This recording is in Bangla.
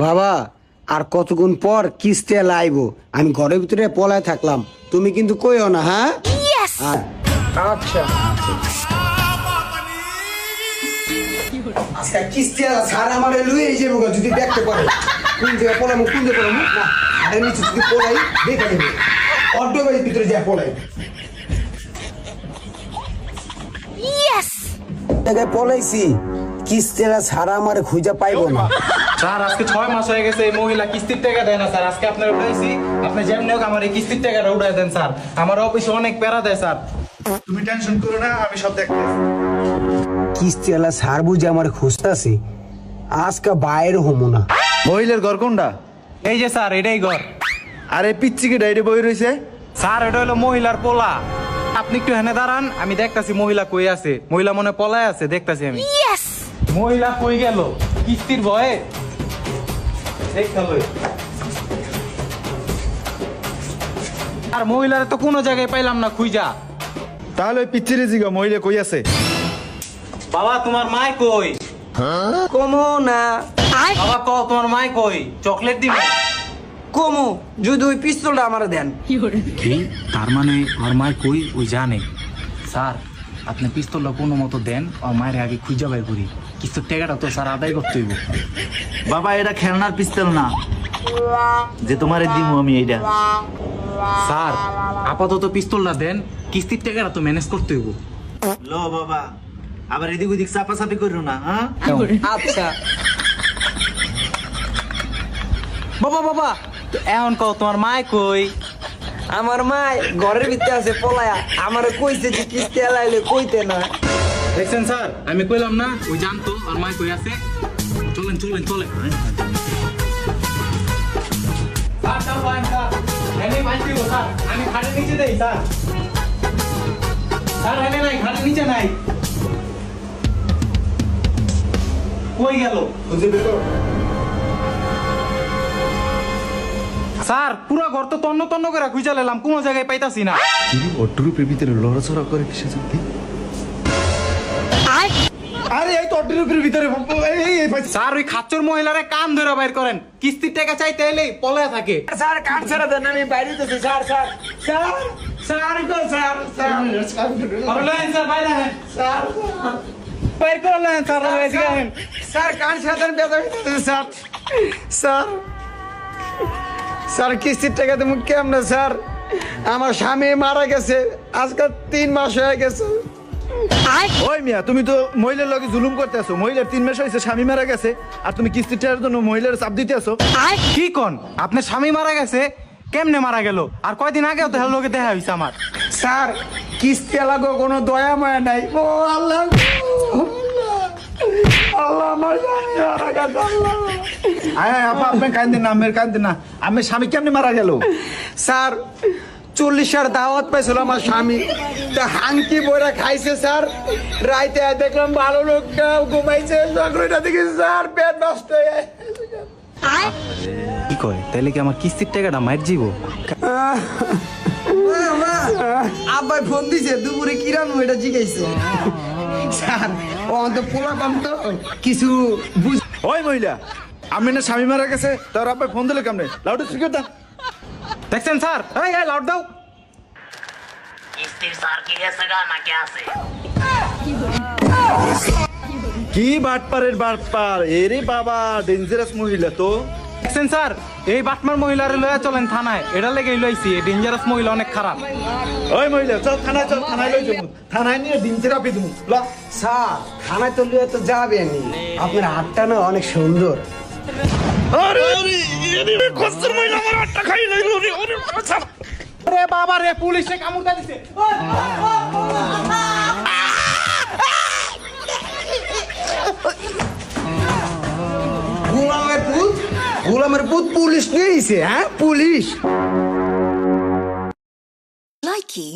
বাবা আর কতক্ষণ পর কিস্তি লাইব, আমি ঘরের ভিতরে পলায় থাকলাম, তুমি কিন্তু কইও না। হ্যাঁ আচ্ছা আচ্ছা কিস্তি স্যার আমারে লুয়ে যাবো যদি দেখতে পারে কোন জায়গায় পলাম কোন জায়গায় পলাম না আর নিচে যদি পলাই দেখে নেবে অটো বাড়ির ভিতরে যা পলাই জায়গায় পলাইছি কিস্তিরা ছাড়া আমার খুঁজে পাইবো না। স্যার আজকে 6 মাস হয়ে গেছে এই মহিলা কিস্তির টাকা দেয় না স্যার। আজকে আপনার উঠাইছি, আপনি যেমনি হোক আমার এই কিস্তির টাকাটা উঠাই দেন স্যার। আমার অফিসে অনেক প্যারা দেয় স্যার। তুমি টেনশন করো না, আমি সব দেখতেছি। কিস্তিওয়ালা স্যার বুঝে আমার খুঁজতেছি, আজকে বাইর হমো না। মহিলার ঘর কোনটা? এই যে স্যার এটাই ঘর। আরে পিচ্ছি কি ডাইরে বই রইছে? স্যার এটা হলো মহিলার পোলা। আপনি একটু হেনে দাঁড়ান, আমি দেখতাছি মহিলা কই আছে। মহিলা মনে পলায় আছে, দেখতাছি আমি। মহিলা কই গেল কিস্তির ভয়ে? আর মহিলার তো কোনো জায়গায় পাইলাম না খুঁজা। তাহলে ওই পিচ্ছিরে জিগা মহিলা কই আছে? বাবা তোমার মাই কই? কমো না বাবা কও তোমার মাই কই? চকলেট দিবে? কমো যদি ওই পিস্তলটা আমার দেন। কি তার মানে আর মাই কই ওই জানে? স্যার আপনি পিস্তলটা কোনো মতো দেন, আর মায়ের আগে খুঁজা বাই করি। কিছু টাকাটা তো স্যার আদায় করতে হইব। বাবা এটা খেলনার পিস্তল না যে তোমারে দিমু আমি এইটা। স্যার আপাতত পিস্তলটা দেন, কিস্তির টাকাটা তো ম্যানেজ করতে হইব। লো বাবা আবার এদিক ওদিক চাপাচাপি করো না। হ্যাঁ আচ্ছা বাবা বাবা তো এখন কও তোমার মাই কই? আমার মা ঘরের ভিতরে আছে পলায়া, আমার কইছে যে কিস্তি লাইলে কইতে না। দেখছেন স্যার আমি কইলাম না ওই জানতো আর মাই কই আছে। চলেন চলেন চলেন। স্যার স্যার বলেন স্যার, এনে মাই দিব স্যার, আমি খাটের নিচে দেই স্যার। স্যার এনে নাই, খাটের নিচে নাই। কই গেল? খুঁজে বের করো। স্যার পুরো ঘর তো তন্ন তন্ন করে খুঁজে নিলাম, কোনো জায়গায় পাইতাছি না। কি অট্টুরূপের ভিতরে লড়াচড়া করে কিসে যদি? আরে এই তো অট্টুরূপের ভিতরে এই পাইছি। স্যার ওই খাচ্চর মহিলারে কান ধরে বাইর করেন, কিস্তির টাকা চাইতে এলেই পলায় থাকে। স্যার কাট ছেড়ে দেন, আমি বাইরে যেতেছি। স্যার স্যার স্যার স্যার গো স্যার স্যার পারলেন স্যার বাইরে আনেন। স্যার বাইর করলেন স্যার এদিকে আনেন। স্যার কাট ছেড়ে দেন, বেদা হইতেছে স্যার। স্যার স্যার কিস্তির টাকা দেবো কেমনে স্যার? আমার স্বামী মারা গেছে, আজকে 3 মাস হয়ে গেছে। ওই মিয়া তুমি তো মহিলার লগে জুলুম করতে আসো। মহিলার 3 মাস হয়েছে স্বামী মারা গেছে, আর তুমি কিস্তির টাকার জন্য মহিলার চাপ দিতে আসো। কি কোন? আপনার স্বামী মারা গেছে? কেমনে মারা গেল? আর কয়দিন আগেও তো লোকে দেখা হইছে আমার। স্যার কিস্তি লাগো কোনো দয়া মায়া নাই। ও আল্লাহ আল্লাহ আমার স্বামী মারা গেছে। আল্লাহ আয় আপা আপনি কান্দেন না, আমের কান্দেন না। আমার স্বামী কেমনে মারা গেল? স্যার 40 দাওয়াত পাইছিল আমার স্বামী, তা হাঙ্কি বইরা খাইছে স্যার। রাইতে দেখলাম ভালো লোকটা ঘুমাইছে, সকালটা দেখি স্যার পেট নষ্ট হয়ে। কি কয় তাইলে কি আমার কিস্তির টাকাটা মাইর যাব? আব্বাই ফোন দিছে দুপুরে কিরাম এটা জিগাইছে। স্যার ও তো পোলা পাম তো কিছু বুঝ। ওই মহিলা আমি না স্বামী মারা গেছে, তার আপনি ফোন দিলে কেমনে? লাউড স্পিকার দাও। দেখছেন স্যার? এই এই লাউড দাও। কিস্তির স্যার কি গেছে গা নাকি আছে? কি বাটপারের বাটপার, এরে বাবা ডেঞ্জারাস মহিলা তো। দেখছেন স্যার এই বাটমার মহিলারে লয়া চলেন থানায়, এটা লেগে লইছি। এই ডেঞ্জারাস মহিলা অনেক খারাপ। ওই মহিলা চল থানায়, চল থানায় লই যাবো। থানায় নিয়ে ডিম থেরাপি দেবো। স্যার থানায় তো লিয়ে তো যাবেন, আপনার হাতটা না অনেক সুন্দর। আরে আরে এরে কষ্টের মহিলা আমার আটটা খাই লাইলো রে। ওরে আচ্ছা আরে বাবা রে, পুলিশে কামড় দিছে। গোলামের পুত পুলিশ নিয়ে আইছে। হ্যাঁ পুলিশ Likey